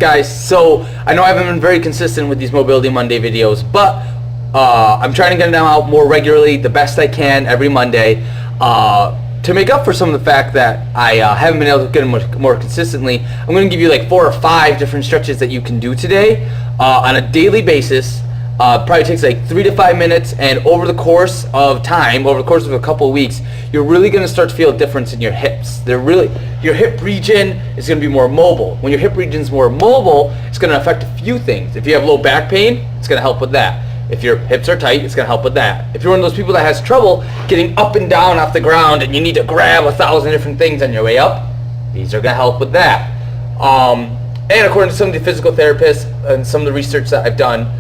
Guys, so I know I haven't been very consistent with these Mobility Monday videos, but I'm trying to get them out more regularly, the best I can every Monday, to make up for some of the fact that I haven't been able to get them more consistently. I'm going to give you like 4 or 5 different stretches that you can do today on a daily basis. Probably takes like 3 to 5 minutes, and over the course of time, over the course of a couple of weeks, you're really going to start to feel a difference in your hips. Your hip region is going to be more mobile. When your hip region is more mobile, it's going to affect a few things. If you have low back pain, it's going to help with that. If your hips are tight, it's going to help with that. If you're one of those people that has trouble getting up and down off the ground and you need to grab 1,000 different things on your way up, these are going to help with that. And according to some of the physical therapists and some of the research that I've done,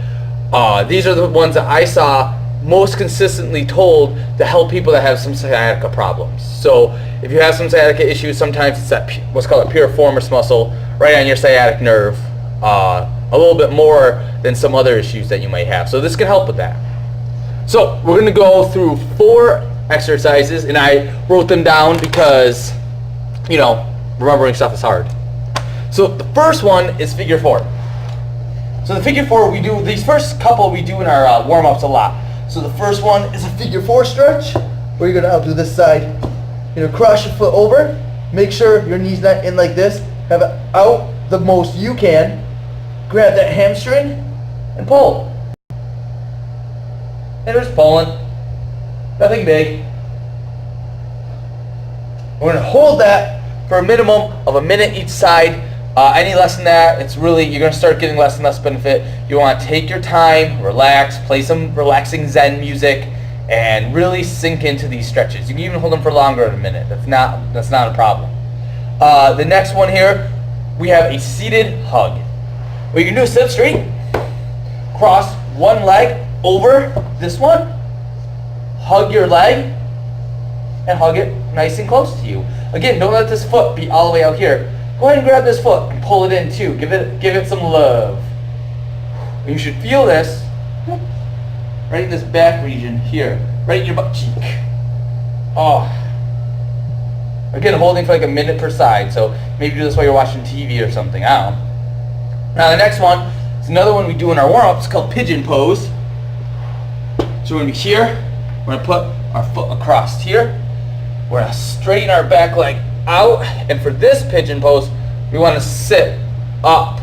these are the ones that I saw most consistently told to help people that have some sciatica problems. So if you have some sciatica issues, sometimes it's that what's called a piriformis muscle right on your sciatic nerve, a little bit more than some other issues that you might have. So this can help with that. So we're going to go through 4 exercises, and I wrote them down because, you know, remembering stuff is hard. So the first one is figure 4. So the figure 4, we do, these first couple we do in our warm-ups a lot. So the first one is a figure 4 stretch, where you're going to do this side. You're going to cross your foot over, make sure your knee's not in like this, have it out the most you can, grab that hamstring, and pull. And just pulling, nothing big. We're going to hold that for a minimum of a minute each side. Any less than that, it's really, you're going to start getting less and less benefit. You want to take your time, relax, play some relaxing Zen music, and really sink into these stretches. You can even hold them for longer than a minute. That's not a problem. The next one here, we have a seated hug. What you can do is sit straight, cross one leg over this one, hug your leg, and hug it nice and close to you. Again, don't let this foot be all the way out here. Go ahead and grab this foot and pull it in too. Give it some love. You should feel this right in this back region here, right in your butt cheek. Oh. Again, holding for like a minute per side. So maybe do this while you're watching TV or something. I don't know. Now the next one is another one we do in our warm-up. It's called pigeon pose. So we're going to be here. We're going to put our foot across here. We're going to straighten our back leg out, and for this pigeon pose, we want to sit up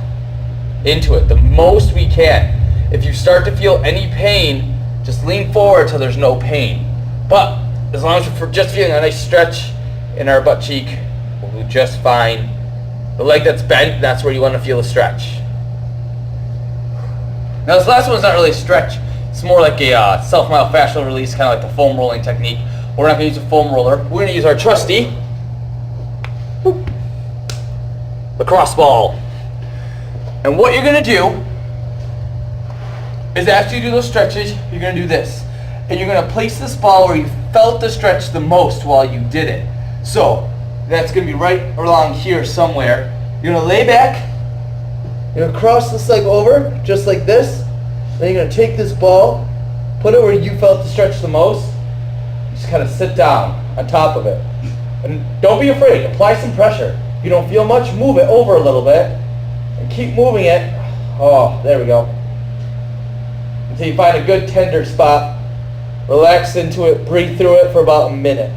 into it the most we can. If you start to feel any pain, just lean forward till there's no pain. But as long as we're just feeling a nice stretch in our butt cheek, we'll do just fine. The leg that's bent, that's where you want to feel a stretch. Now this last one's not really a stretch. It's more like a self-myofascial release, kind of like the foam rolling technique. We're not going to use a foam roller. We're going to use our trusty lacrosse ball. And what you're going to do is after you do those stretches, you're going to do this. And you're going to place this ball where you felt the stretch the most while you did it. So that's going to be right along here somewhere. You're going to lay back. You're going to cross this leg over just like this. Then you're going to take this ball, put it where you felt the stretch the most. Just kind of sit down on top of it. And don't be afraid. Apply some pressure. If you don't feel much, move it over a little bit. And keep moving it. Oh, there we go. Until you find a good tender spot. Relax into it. Breathe through it for about a minute.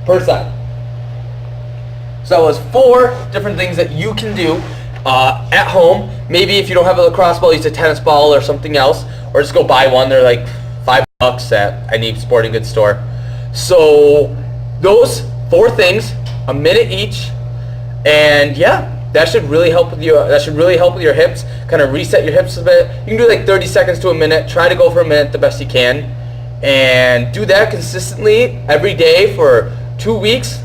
Per side. So that was 4 different things that you can do at home. Maybe if you don't have a lacrosse ball, use a tennis ball or something else. Or just go buy one. They're like $5 at any sporting goods store. So those 4 things, a minute each, and yeah, that should really help with your hips. Kind of reset your hips a bit. You can do like 30 seconds to a minute. Try to go for a minute the best you can, and do that consistently every day for 2 weeks.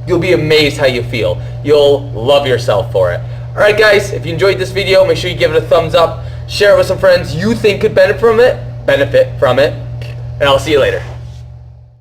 You'll be amazed how you feel. You'll love yourself for it. All right, guys. If you enjoyed this video, make sure you give it a thumbs up. Share it with some friends you think could benefit from it, and I'll see you later.